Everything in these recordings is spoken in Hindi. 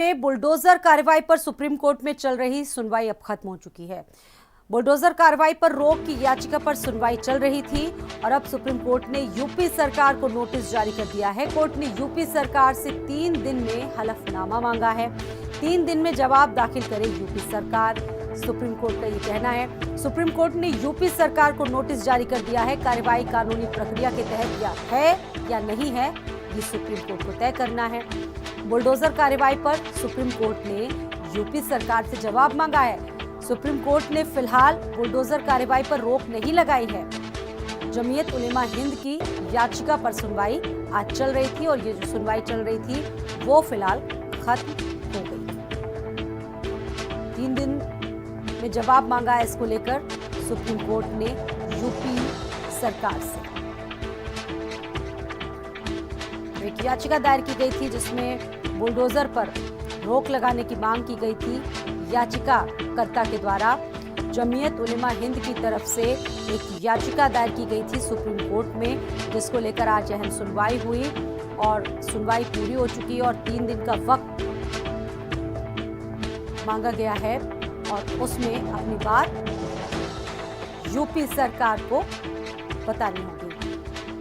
बुलडोजर कार्रवाई पर सुप्रीम कोर्ट में चल रही सुनवाई अब खत्म हो चुकी है। बुलडोजर कार्रवाई पर रोक की याचिका पर सुनवाई चल रही थी और अब सुप्रीम कोर्ट ने यूपी सरकार को नोटिस जारी कर दिया है। कोर्ट ने यूपी सरकार से 3 दिन में हलफनामा मांगा है। 3 दिन में जवाब दाखिल करे यूपी सरकार, सुप्रीम कोर्ट का ये कहना है। सुप्रीम कोर्ट ने यूपी सरकार को नोटिस जारी कर दिया है। कार्रवाई कानूनी प्रक्रिया के तहत है या नहीं है, ये सुप्रीम कोर्ट को तय करना है। बुलडोजर कार्रवाई पर सुप्रीम कोर्ट ने यूपी सरकार से जवाब मांगा है। सुप्रीम कोर्ट ने फिलहाल बुलडोजर कार्रवाई पर रोक नहीं लगाई है। जमीयत उलेमा हिंद की याचिका पर सुनवाई आज चल रही थी और ये जो सुनवाई चल रही थी वो फिलहाल खत्म हो गई। 3 दिन में जवाब मांगा है, इसको लेकर सुप्रीम कोर्ट ने यूपी सरकार से। एक याचिका दायर की गई थी जिसमें बुलडोजर पर रोक लगाने की मांग की गई थी। याचिकाकर्ता के द्वारा जमीयत उलेमा हिंद की तरफ से एक याचिका दायर की गई थी सुप्रीम कोर्ट में, जिसको लेकर आज अहम सुनवाई हुई और सुनवाई पूरी हो चुकी है और 3 दिन का वक्त मांगा गया है और उसमें अपनी बात यूपी सरकार को बतानी होगी।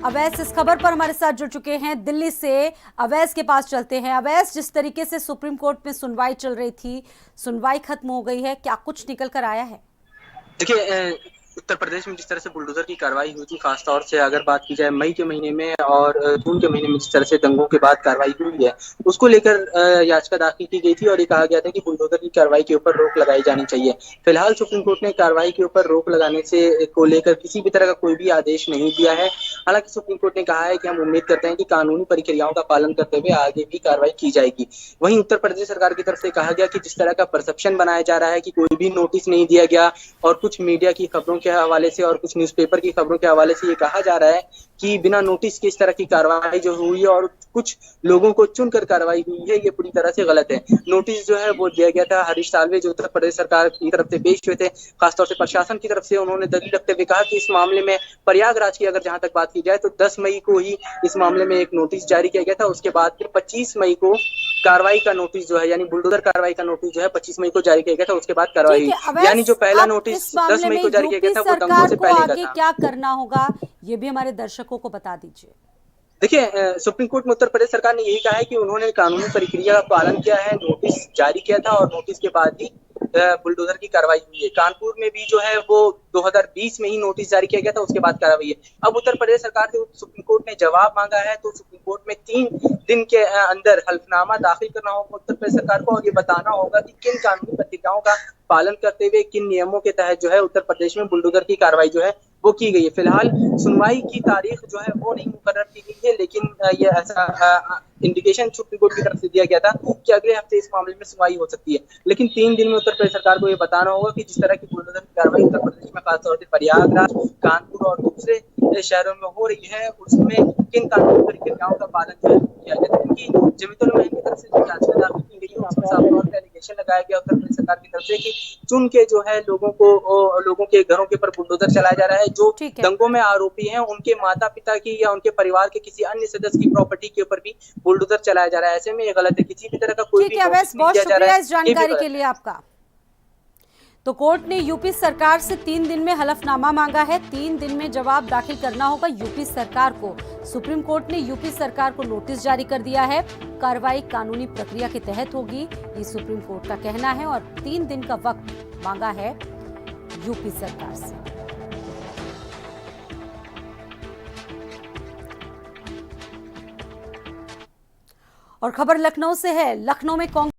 अवैस इस खबर पर हमारे साथ जुड़ चुके हैं दिल्ली से। अवैस के पास चलते हैं। अवैस, जिस तरीके से सुप्रीम कोर्ट में सुनवाई चल रही थी, सुनवाई खत्म हो गई है, क्या कुछ निकल कर आया है? देखिए, उत्तर प्रदेश में जिस तरह से बुलडोजर की कार्रवाई हुई थी, खासतौर से अगर बात की जाए मई के महीने में और जून के महीने में जिस तरह से दंगों के बाद कार्रवाई हुई है, उसको लेकर याचिका दाखिल की गई थी और ये कहा गया था कि बुलडोजर की कार्रवाई के ऊपर रोक लगाई जानी चाहिए। फिलहाल सुप्रीम कोर्ट ने कार्रवाई के ऊपर रोक लगाने से को लेकर किसी भी तरह का कोई भी आदेश नहीं दिया है। हालांकि सुप्रीम कोर्ट ने कहा है कि हम उम्मीद करते हैं कि कानूनी प्रक्रियाओं का पालन करते हुए आगे भी कार्रवाई की जाएगी। वहीं उत्तर प्रदेश सरकार की तरफ से कहा गया कि जिस तरह का परसेप्शन बनाया जा रहा है कि कोई भी नोटिस नहीं दिया गया और कुछ मीडिया की खबरों के हवाले से और कुछ न्यूज़पेपर की खबरों के हवाले से ये कहा जा रहा है कि बिना नोटिस के इस तरह की कार्रवाई जो हुई है और कुछ लोगों को चुनकर कार्रवाई हुई है, ये पूरी तरह से गलत है। नोटिस जो है वो दिया गया था। हरीश साल्वे जो उत्तर प्रदेश सरकार की तरफ से पेश हुए थे, खासतौर से प्रशासन की तरफ से, उन्होंने दलील रखते हुए कहा कि इस मामले में प्रयागराज की अगर जहां तक बात की जाए तो 10 मई को ही इस मामले में एक नोटिस जारी किया गया था। उसके बाद फिर 25 मई को कार्रवाई का नोटिस जो है, यानी बुलडोजर कार्रवाई का नोटिस जो है 25 मई को जारी किया गया था। उसके बाद कार्रवाई हुई, यानी जो पहला नोटिस 10 मई को जारी किया गया था वो दंगों से पहले का था। क्या करना होगा, ये भी हमारे दर्शकों को बता दीजिए। देखिए, सुप्रीम कोर्ट में उत्तर प्रदेश सरकार ने यही कहा है कि उन्होंने कानूनी प्रक्रिया का पालन किया है, नोटिस जारी किया था और नोटिस के बाद ही बुलडोजर की कार्रवाई हुई है। कानपुर में भी जो है वो 2020 में ही नोटिस जारी किया गया था, उसके बाद कार्रवाई है। अब उत्तर प्रदेश सरकार से सुप्रीम कोर्ट ने जवाब मांगा है, तो सुप्रीम कोर्ट में 3 दिन के अंदर हल्फनामा दाखिल करना होगा उत्तर प्रदेश सरकार को और ये बताना होगा कि किन कानूनी प्रक्रियाओं का पालन करते हुए किन नियमों के तहत जो है उत्तर प्रदेश में बुलडोजर की कार्रवाई जो है वो की गई है। फिलहाल सुनवाई की तारीख जो है वो नहीं मुकर्रर की गई है, लेकिन ये ऐसा इंडिकेशन सुप्रीम कोर्ट की तरफ से दिया गया था कि अगले हफ्ते इस मामले में सुनवाई हो सकती है। लेकिन 3 दिन में उत्तर प्रदेश सरकार को ये बताना होगा कि जिस तरह की बुलडोजर की कार्रवाई उत्तर प्रदेश में खासतौर से प्रयागराज, कानपुर और दूसरे शहरों में हो रही है, उसमें किन कानूनी प्रक्रियाओं का पालन किया गया था। क्योंकि जमीयत उलेमा हिंद की तरफ से जो याचिका दाखिल की गई है उसमें साफ तौर पर एलिगेशन लगाया गया उत्तर प्रदेश सरकार की तरफ से कि चुन के जो है लोगों के घरों के ऊपर बुलडोजर चलाया जा रहा है। जो दंगों में आरोपी हैं उनके माता पिता की या उनके परिवार के किसी अन्य सदस्य की प्रॉपर्टी के ऊपर भी बुलडोजर चलाया जा रहा है। ऐसे में ये गलत है। किसी भी तरह का कोई भी बहुत शुक्रिया इस जानकारी के लिए आपका। तो कोर्ट ने यूपी सरकार से 3 दिन में हलफनामा मांगा है। 3 दिन में जवाब दाखिल करना होगा यूपी सरकार को। सुप्रीम कोर्ट ने यूपी सरकार को नोटिस जारी कर दिया है। कार्रवाई कानूनी प्रक्रिया के तहत होगी, ये सुप्रीम कोर्ट का कहना है और 3 दिन का वक्त मांगा है यूपी सरकार से। और खबर लखनऊ से है। लखनऊ में कांग्रेस